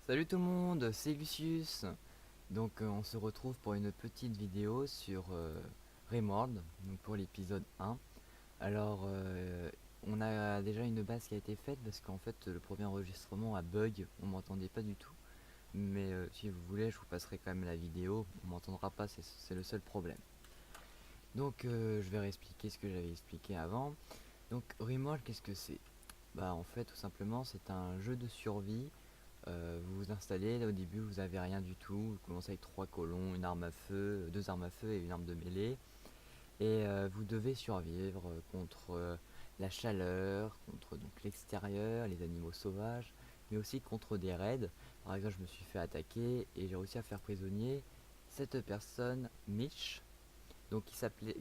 Salut tout le monde, c'est Lucius. On se retrouve pour une petite vidéo sur Rimworld, donc pour l'épisode 1. Alors on a déjà une base qui a été faite parce qu'en fait le premier enregistrement a bug, on m'entendait pas du tout. Mais si vous voulez je vous passerai quand même la vidéo, on m'entendra pas, c'est le seul problème. Je vais réexpliquer ce que j'avais expliqué avant. Donc Rimworld, qu'est-ce que c'est? Bah en fait tout simplement c'est un jeu de survie. Vous vous installez, là au début vous avez rien du tout, vous commencez avec 3 colons, une arme à feu, deux armes à feu et une arme de mêlée. Vous devez survivre contre la chaleur, contre donc l'extérieur, les animaux sauvages, mais aussi contre des raids. Par exemple, je me suis fait attaquer et j'ai réussi à faire prisonnier cette personne, Mitch, donc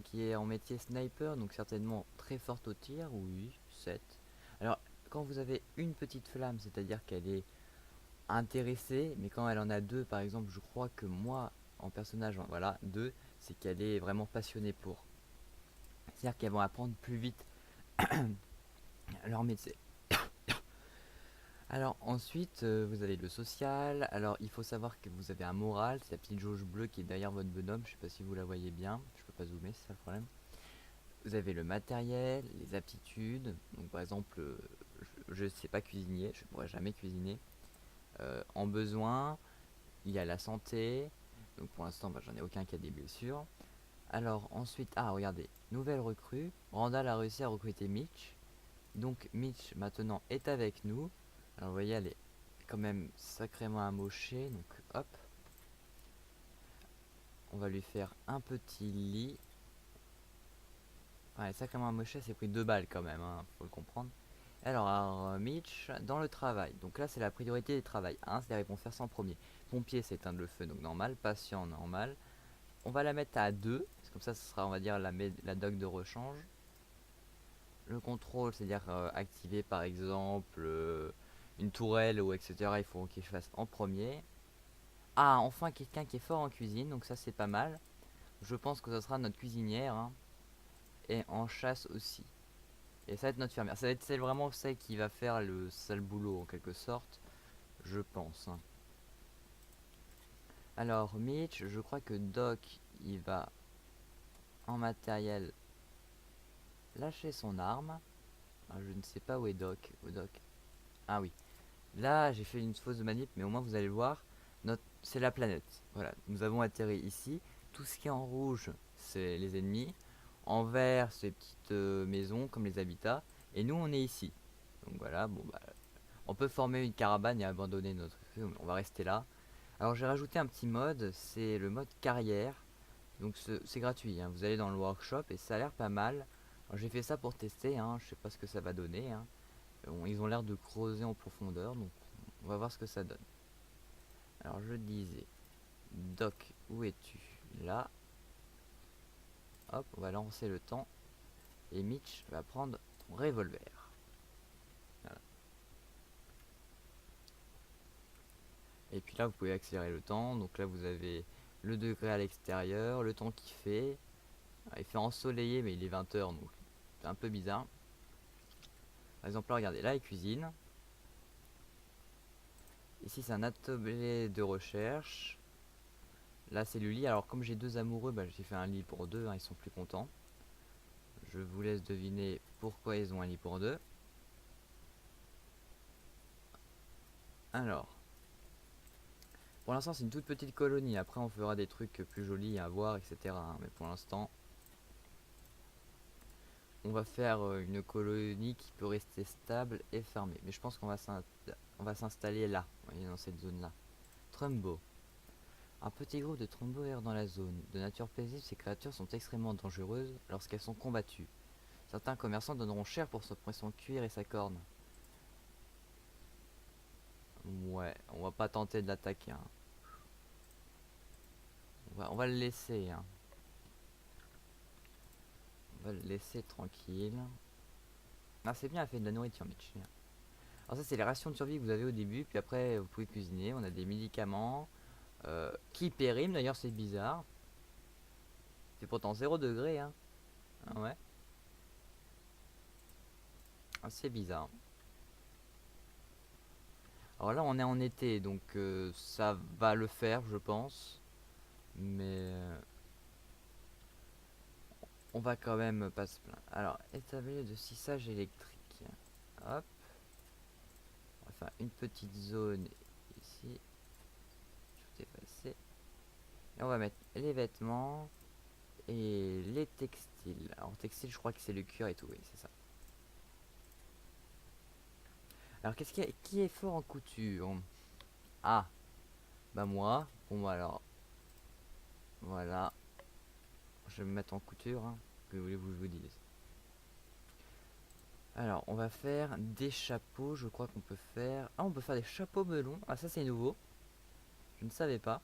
qui est en métier sniper, donc certainement très forte au tir, oui, 7. Alors, quand vous avez une petite flamme, c'est-à-dire qu'elle est intéressée, mais quand elle en a deux, par exemple, je crois que moi, en personnage, voilà, deux, c'est qu'elle est vraiment passionnée pour. C'est-à-dire qu'elles vont apprendre plus vite leur métier. Alors ensuite, vous avez le social. Alors il faut savoir que vous avez un moral, c'est la petite jauge bleue qui est derrière votre bonhomme. Je sais pas si vous la voyez bien, je peux pas zoomer, c'est ça le problème. Vous avez le matériel, les aptitudes. Donc par exemple, je sais pas cuisiner, je pourrais jamais cuisiner. En besoin, il y a la santé. Donc pour l'instant, bah, j'en ai aucun qui a des blessures. Alors ensuite, ah regardez, nouvelle recrue. Randall a réussi à recruter Mitch. Donc Mitch maintenant est avec nous. Alors vous voyez, elle est quand même sacrément amochée. Donc hop, on va lui faire un petit lit. Ouais, elle est sacrément amochée, elle s'est pris 2 balles quand même, hein, faut le comprendre. Alors, Mitch, dans le travail. Donc là, c'est la priorité des travail. C'est-à-dire ils vont faire ça en premier. Pompier, c'est éteindre le feu, donc normal. Patient, normal. On va la mettre à 2. Comme ça, ce sera, on va dire, la doc de rechange. Le contrôle, c'est-à-dire activer par exemple une tourelle ou etc. Il faut qu'il fasse en premier. Ah, enfin quelqu'un qui est fort en cuisine, donc ça c'est pas mal. Je pense que ce sera notre cuisinière, hein. Et en chasse aussi. Et ça va être notre fermière. Ça va être vraiment celle qui va faire le sale boulot en quelque sorte, je pense, hein. Alors Mitch, je crois que Doc, il va en matériel lâcher son arme. Ah, je ne sais pas où est Doc. Où Doc. Ah oui. Là, j'ai fait une fausse manip, mais au moins vous allez voir, c'est la planète. Voilà, nous avons atterri ici. Tout ce qui est en rouge, c'est les ennemis. En vert, c'est les petites maisons, comme les habitats. Et nous, on est ici. Donc voilà, bon bah, on peut former une caravane et abandonner notre feu. On va rester là. Alors j'ai rajouté un petit mode, c'est le mode carrière. Donc c'est gratuit, hein. Vous allez dans le workshop et ça a l'air pas mal. Alors j'ai fait ça pour tester, hein. Je sais pas ce que ça va donner, hein. Ils ont l'air de creuser en profondeur, donc on va voir ce que ça donne. Alors je disais, Doc, où es-tu? Là. Hop, on va lancer le temps. Et Mitch va prendre ton revolver. Voilà. Et puis là, vous pouvez accélérer le temps. Donc là, vous avez le degré à l'extérieur, le temps qu'il fait. Ah, il fait ensoleillé, mais il est 20 h, donc c'est un peu bizarre. Par exemple, là, regardez, là, il cuisine. Ici, c'est un atelier de recherche. Là, c'est le lit. Alors, comme j'ai deux amoureux, bah, j'ai fait un lit pour deux, hein, ils sont plus contents. Je vous laisse deviner pourquoi ils ont un lit pour deux. Alors, pour l'instant, c'est une toute petite colonie. Après, on fera des trucs plus jolis à voir, etc., hein. Mais pour l'instant, on va faire une colonie qui peut rester stable et fermée. Mais je pense qu'on va s'installer là, vous voyez, dans cette zone-là. Trumbo. Un petit groupe de Trumbo erre dans la zone. De nature paisible, ces créatures sont extrêmement dangereuses lorsqu'elles sont combattues. Certains commerçants donneront cher pour son cuir et sa corne. Ouais, on va pas tenter de l'attaquer, hein. On va le laisser, hein. On va le laisser tranquille. Ah, c'est bien, elle fait de la nourriture, Mitch. Alors ça, c'est les rations de survie que vous avez au début, puis après, vous pouvez cuisiner. On a des médicaments qui périment, d'ailleurs, c'est bizarre. C'est pourtant 0 degré, hein. Ah ouais, ah, c'est bizarre. Alors là, on est en été, donc ça va le faire, je pense. Mais on va quand même pas se plaindre. Alors, établir de sissage électrique. Hop, on va faire une petite zone ici. Tout effacer. Et on va mettre les vêtements et les textiles. Alors, textile, je crois que c'est le cuir et tout, oui, c'est ça. Alors, qui est fort en couture? Ah, bah moi. Bon, bah alors, voilà. Je vais me mettre en couture, hein. Que voulez-vous que je vous dise? Alors, on va faire des chapeaux. Je crois qu'on peut faire... Ah, on peut faire des chapeaux melons. Ah, ça, c'est nouveau. Je ne savais pas.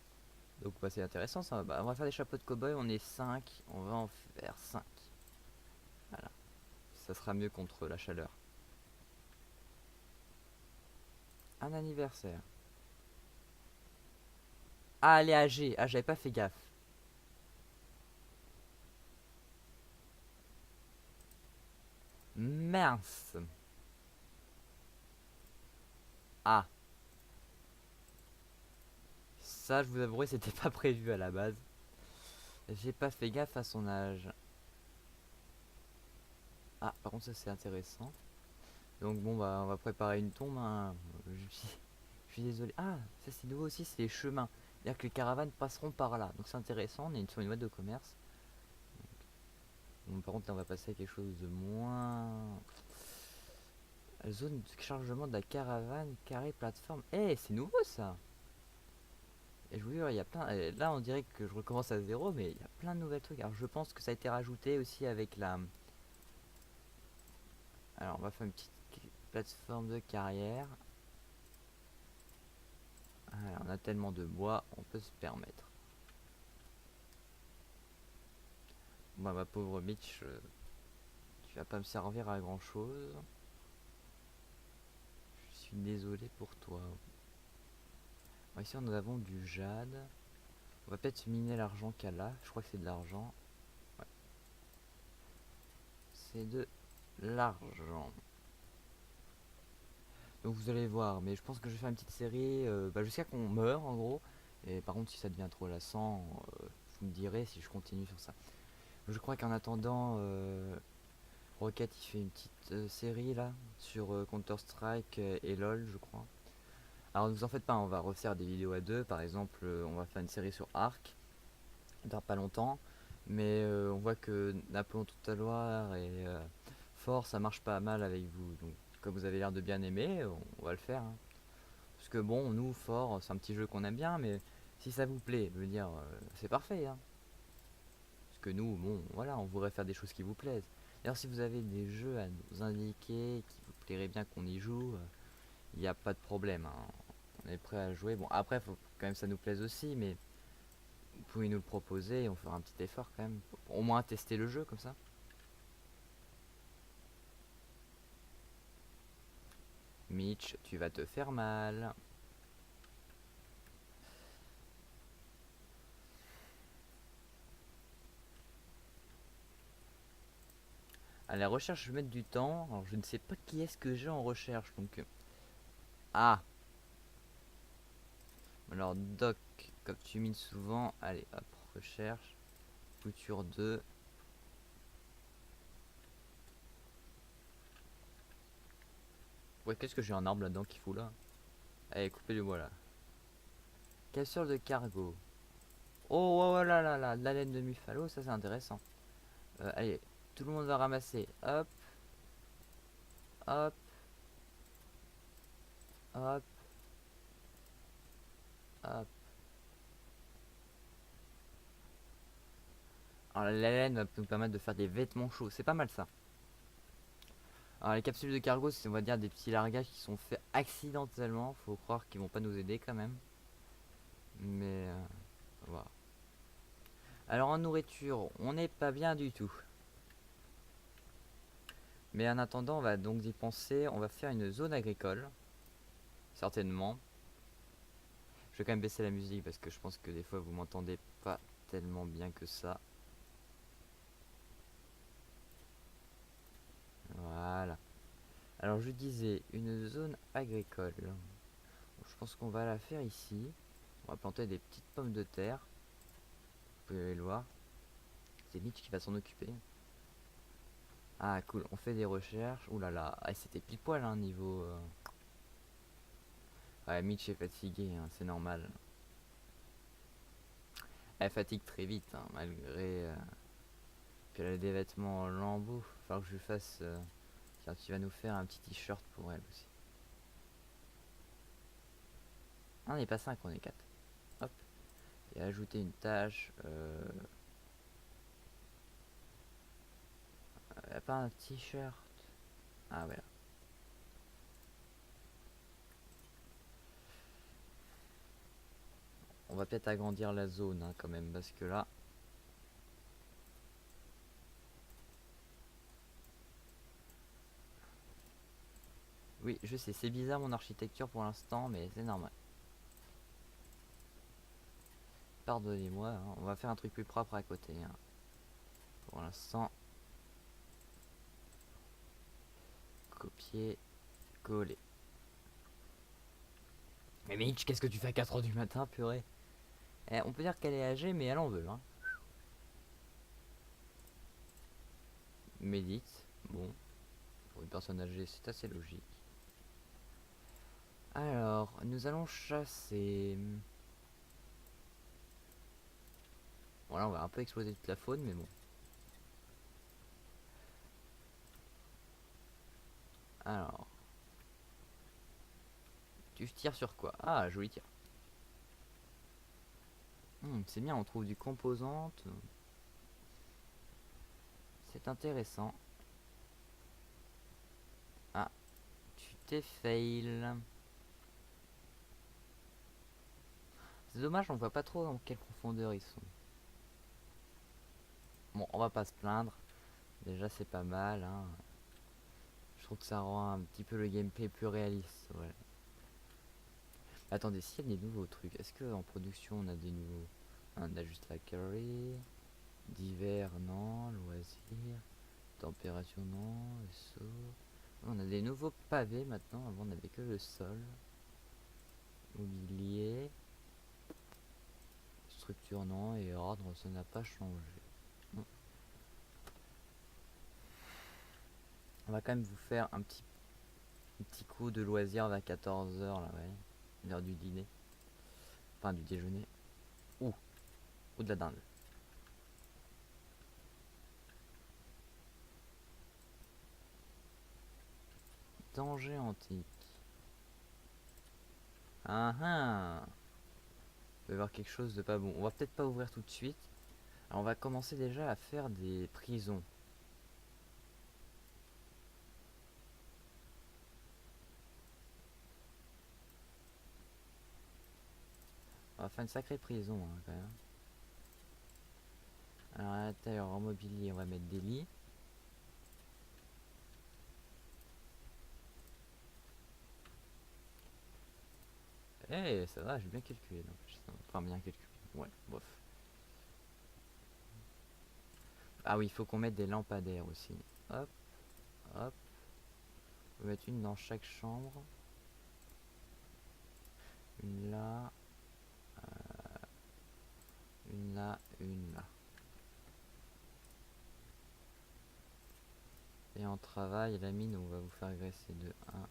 Donc, bah, c'est intéressant, ça. Bah, on va faire des chapeaux de cow-boy. On est 5. On va en faire 5. Voilà. Ça sera mieux contre la chaleur. Un anniversaire. Ah, elle est âgée. Ah, j'avais pas fait gaffe. Mince. Ah, ça, je vous avouerai, c'était pas prévu à la base. J'ai pas fait gaffe à son âge. Ah, par contre, ça, c'est intéressant. Donc, bon, bah, on va préparer une tombe, hein. Je suis désolé. Ah, ça, c'est nouveau aussi, c'est les chemins. C'est-à-dire que les caravanes passeront par là. Donc, c'est intéressant. On est sur une voie de commerce. Bon, par contre, là, on va passer à quelque chose de moins... Zone de chargement de la caravane, carré, plateforme. Eh, c'est nouveau ça. Et je vous jure, il y a plein. Là, on dirait que je recommence à zéro, mais il y a plein de nouvelles trucs. Alors, je pense que ça a été rajouté aussi avec la. Alors, on va faire une petite plateforme de carrière. Alors, on a tellement de bois, on peut se permettre. Bah, ma pauvre Mitch, tu vas pas me servir à grand chose. Je suis désolé pour toi. Bon, ici, nous avons du jade. On va peut-être miner l'argent qu'elle a. Je crois que c'est de l'argent. Ouais, c'est de l'argent. Donc vous allez voir, mais je pense que je vais faire une petite série bah, jusqu'à qu'on meure en gros. Et par contre si ça devient trop lassant, vous me direz si je continue sur ça. Je crois qu'en attendant, Rocket il fait une petite série là sur Counter Strike et LOL je crois. Alors ne vous en faites pas, on va refaire des vidéos à deux. Par exemple on va faire une série sur Ark dans pas longtemps. Mais on voit que Napoléon tout à l'heure et Fort ça marche pas mal avec vous. Donc comme vous avez l'air de bien aimer, on va le faire, hein. Parce que bon, nous, Fort, c'est un petit jeu qu'on aime bien, mais si ça vous plaît, je veux dire, c'est parfait, hein. Parce que nous, bon, voilà, on voudrait faire des choses qui vous plaisent. D'ailleurs, si vous avez des jeux à nous indiquer, qui vous plairait bien qu'on y joue, il n'y a pas de problème, hein. On est prêt à jouer. Bon, après, faut quand même que ça nous plaise aussi, mais vous pouvez nous le proposer, on fera un petit effort quand même. Au moins tester le jeu comme ça. Mitch, tu vas te faire mal. À la recherche, je vais mettre du temps. Alors, je ne sais pas qui est-ce que j'ai en recherche, donc... Ah, alors doc, comme tu mines souvent, allez hop, recherche, couture 2. Ouais, qu'est-ce que j'ai un arbre là-dedans qui fout là? Allez, coupez-le moi là. Casseur de cargo. Oh, oh là là là, de la laine de Muffalo, ça c'est intéressant. Allez, tout le monde va ramasser. Hop, hop, hop, hop. Alors la laine va nous permettre de faire des vêtements chauds, c'est pas mal ça. Alors les capsules de cargo, c'est on va dire des petits largages qui sont faits accidentellement. Faut croire qu'ils vont pas nous aider quand même. Mais voilà. Alors en nourriture, on n'est pas bien du tout. Mais en attendant, on va donc y penser. On va faire une zone agricole. Certainement. Je vais quand même baisser la musique parce que je pense que des fois vous m'entendez pas tellement bien que ça. Voilà. Alors je disais une zone agricole. pense qu'on va la faire ici. On va planter des petites pommes de terre. Vous pouvez le voir. C'est Mitch qui va s'en occuper. Ah cool, on fait des recherches. Ouh là là, ah, c'était pile poil hein, niveau... Ouais, Mitch est fatigué, hein, c'est normal. Elle fatigue très vite, hein, malgré qu'elle a des vêtements en lambeaux. Il va falloir que je lui fasse... Tiens, tu vas nous faire un petit t-shirt pour elle aussi. Ah, on n'est pas 5, on est 4. Hop. Et ajouter une tâche. Y a pas un t-shirt? Ah voilà. On va peut-être agrandir la zone hein, quand même, parce que là... Oui, je sais, c'est bizarre mon architecture pour l'instant, mais c'est normal. Pardonnez-moi, hein, on va faire un truc plus propre à côté. Hein. Pour l'instant, copier, coller. Mais Mitch, qu'est-ce que tu fais à 4h du matin, purée? On peut dire qu'elle est âgée, mais elle en veut. Hein. Médite, bon, pour une personne âgée, c'est assez logique. Alors, nous allons chasser. Voilà, on va un peu exploser toute la faune, mais bon. Alors, tu tires sur quoi? Ah, joli tir. C'est bien, on trouve du composante. C'est intéressant. Ah, tu t'es fail. C'est dommage, on voit pas trop dans quelle profondeur ils sont. Bon, on va pas se plaindre. Déjà, c'est pas mal. Hein. Je trouve que ça rend un petit peu le gameplay plus réaliste. Ouais. Attendez, s'il y a des nouveaux trucs, est-ce qu'en production on a des nouveaux? On a juste la carry. D'hiver, non. Loisirs. Température, non. Vaisseau. On a des nouveaux pavés maintenant. Avant, on n'avait que le sol. Mobilier. Structure, non. Et ordre, ça n'a pas changé. Bon. On va quand même vous faire un petit coup de loisir vers 14h là, ouais. L'heure du dîner. Enfin, du déjeuner. Ou de la dinde. Danger antique. Ah ah. Il peut y avoir quelque chose de pas bon. On va peut-être pas ouvrir tout de suite. Alors on va commencer déjà à faire des prisons. On va faire une sacrée prison hein, quand même. Alors à l'intérieur, en mobilier, on va mettre des lits. Eh, ça va, j'ai bien calculé. Donc. Enfin, bien calculé. Ouais, bof. Ah oui, il faut qu'on mette des lampadaires aussi. Hop, hop. On va mettre une dans chaque chambre. Une là. Une là, une là. Et en travail, la mine, on va vous faire graisser de 1.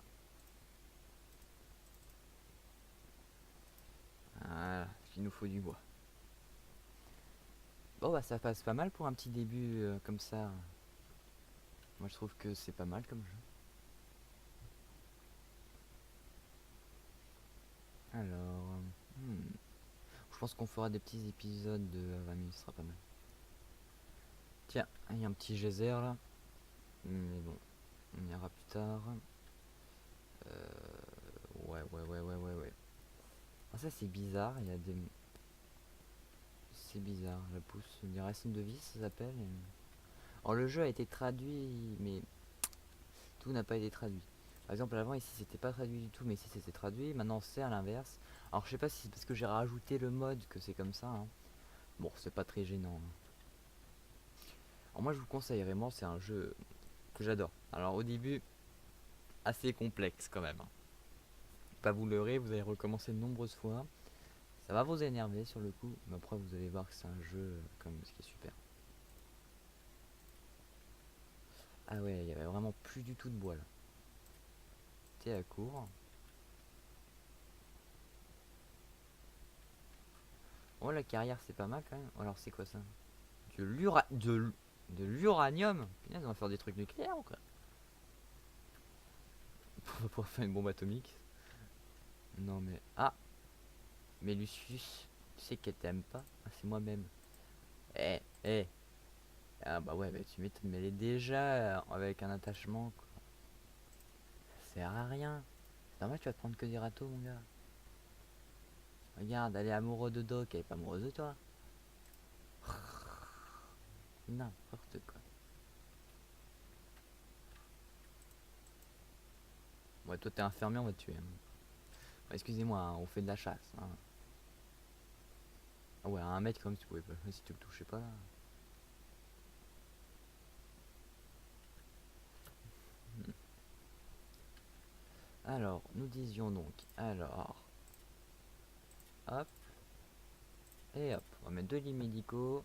Voilà, il nous faut du bois. Bon bah ça passe pas mal pour un petit début comme ça. Moi je trouve que c'est pas mal comme jeu. Alors, je pense qu'on fera des petits épisodes de 20 minutes, ce sera pas mal. Tiens, il y a un petit geyser là. Mais bon, on ira plus tard. Ouais. Ah ça c'est bizarre, il y a des... C'est bizarre, la pousse, des racines de vie ça s'appelle. Alors le jeu a été traduit, mais tout n'a pas été traduit. Par exemple avant ici c'était pas traduit du tout, mais ici c'était traduit, maintenant c'est à l'inverse. Alors je sais pas si c'est parce que j'ai rajouté le mode que c'est comme ça. Hein. Bon c'est pas très gênant. Hein. Alors moi je vous conseille vraiment, c'est un jeu que j'adore. Alors au début, assez complexe quand même. Hein. pas vous leurrer, vous allez recommencer de nombreuses fois. Ça va vous énerver sur le coup, mais après vous allez voir que c'est un jeu comme ce qui est super. Ah ouais, il y avait vraiment plus du tout de bois là. T'es à court. Oh la carrière c'est pas mal quand même. Alors c'est quoi ça? De l'uranium. Punaise, on va faire des trucs nucléaires ou quoi? Pour faire une bombe atomique. Non mais... Ah, mais Lucius, tu sais qu'elle t'aime pas? Ah, c'est moi-même. Eh, eh. Ah bah ouais, bah, tu m'étonnes, mais elle est déjà avec un attachement quoi. Ça sert à rien. C'est normal, tu vas te prendre que des râteaux mon gars. Regarde, elle est amoureuse de Doc, elle est pas amoureuse de toi. N'importe quoi. Ouais, toi t'es infirmier, on va te tuer, hein. Ouais, excusez-moi, hein, on fait de la chasse, hein. Ah ouais, à 1 mètre comme tu pouvais pas. Si tu le touchais pas là. Alors, nous disions donc. Alors, hop, et hop. On va mettre 2 lits médicaux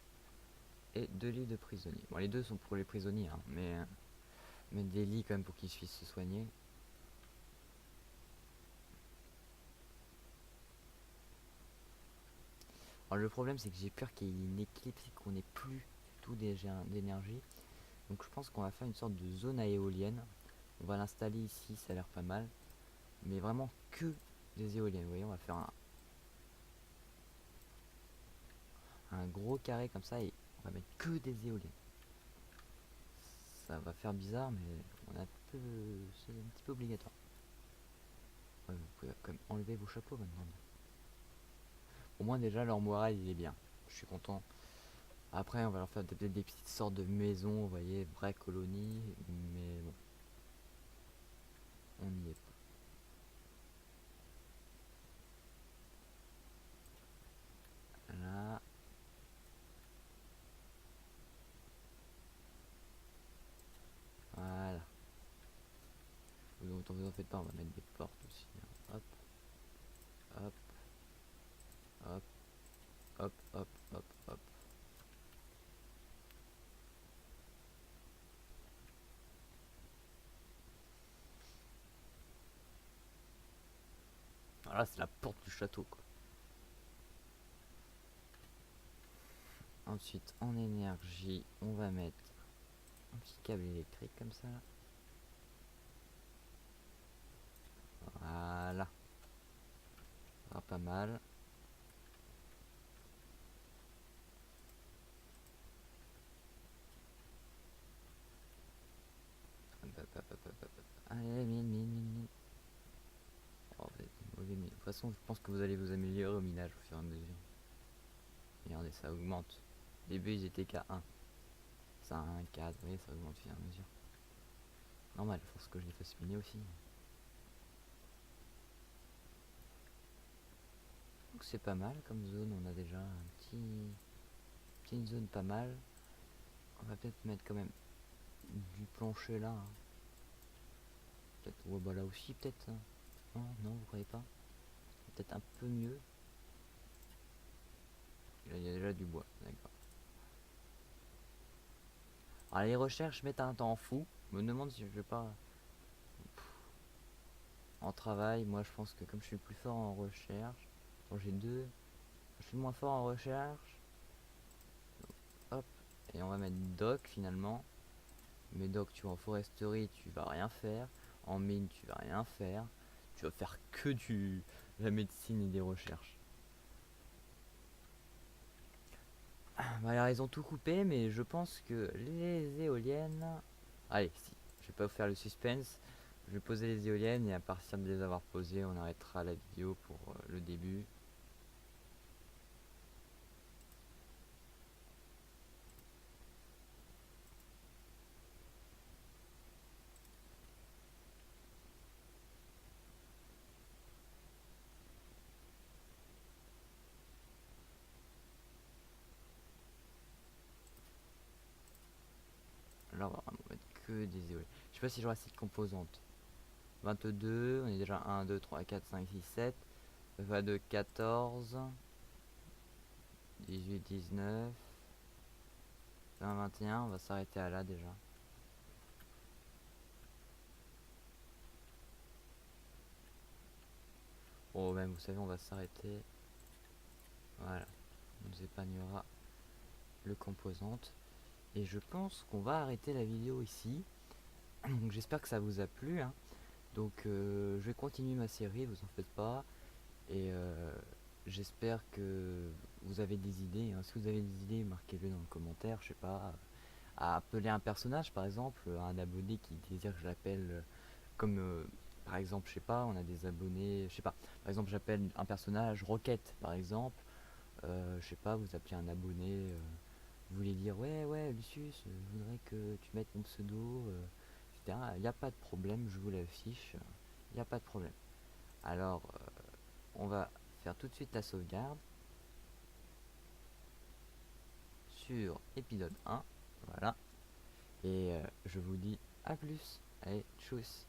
et 2 lits de prisonniers. Bon, les deux sont pour les prisonniers, hein, mais mettre des lits quand même pour qu'ils puissent se soigner. Alors, le problème, c'est que j'ai peur qu'il y ait une éclipse et qu'on n'ait plus du tout d'énergie. Donc, je pense qu'on va faire une sorte de zone à éolienne. On va l'installer ici, ça a l'air pas mal. Mais vraiment que des éoliennes. Vous voyez, on va faire un gros carré comme ça et on va mettre que des éoliennes. Ça va faire bizarre, mais c'est un petit peu obligatoire. Ouais, vous pouvez quand même enlever vos chapeaux maintenant. Au moins déjà leur moral il est bien. Je suis content. Après on va leur faire peut-être des petites sortes de maisons, vous voyez, vraie colonie, mais bon, on n'y est pas. Là, voilà. Vous en faites pas, on va mettre des portes aussi, hein. Hop, hop, hop, hop, hop, hop, hop. Voilà, c'est la porte du château quoi. Ensuite, en énergie, on va mettre un petit câble électrique comme ça. Voilà. Ça sera pas mal. Allez, mine. Oh, vous êtes mauvais mine. De toute façon, je pense que vous allez vous améliorer au minage au fur et à mesure. Regardez, ça augmente. Au début, ils étaient qu'à 1. 5, 4, vous voyez, ça augmente au fur et à mesure. Normal, il faut que je les fasse miner aussi. Donc c'est pas mal comme zone, on a déjà petite zone pas mal. On va peut-être mettre quand même du plancher là, hein. Peut-être, ouais, bah là aussi peut-être, hein. Non, vous croyez pas? Peut-être un peu mieux. Là, il y a déjà du bois, d'accord. Alors les recherches mettent un temps fou. Je me demande si je vais pas en travail. Moi je pense que comme je suis plus fort en recherche, bon, j'ai deux, je suis moins fort en recherche. Hop, et on va mettre doc finalement. Mais doc, tu vois, en foresterie, tu vas rien faire. En mine, tu vas rien faire. Tu vas faire que la médecine et des recherches. Bah, alors, ils ont tout coupé, mais je pense que les éoliennes. Allez, si, je vais pas vous faire le suspense. Je vais poser les éoliennes et à partir de les avoir posées, on arrêtera la vidéo pour le début. Là, on va vraiment mettre que des éoliennes. Je sais pas si j'aurai assez de composantes. 22, on est déjà 1, 2, 3, 4, 5, 6, 7. Va de 14, 18, 19, 20, 21, on va s'arrêter à là déjà. Bon, même vous savez, on va s'arrêter. Voilà, on nous épargnera le composante. Et je pense qu'on va arrêter la vidéo ici. Donc j'espère que ça vous a plu, hein. Donc je vais continuer ma série, vous en faites pas. Et j'espère que vous avez des idées, hein. Si vous avez des idées, marquez-le dans le commentaire, je sais pas. À appeler un personnage par exemple, un abonné qui désire que je l'appelle comme par exemple, je sais pas, on a des abonnés, je sais pas, par exemple j'appelle un personnage Rocket par exemple, je sais pas, vous appelez un abonné, vous voulez dire ouais Lucius, je voudrais que tu mettes mon pseudo, etc. Il n'y a pas de problème, je vous l'affiche, il n'y a pas de problème. Alors on va faire tout de suite la sauvegarde sur épisode 1, voilà, et je vous dis à plus, allez, tchuss.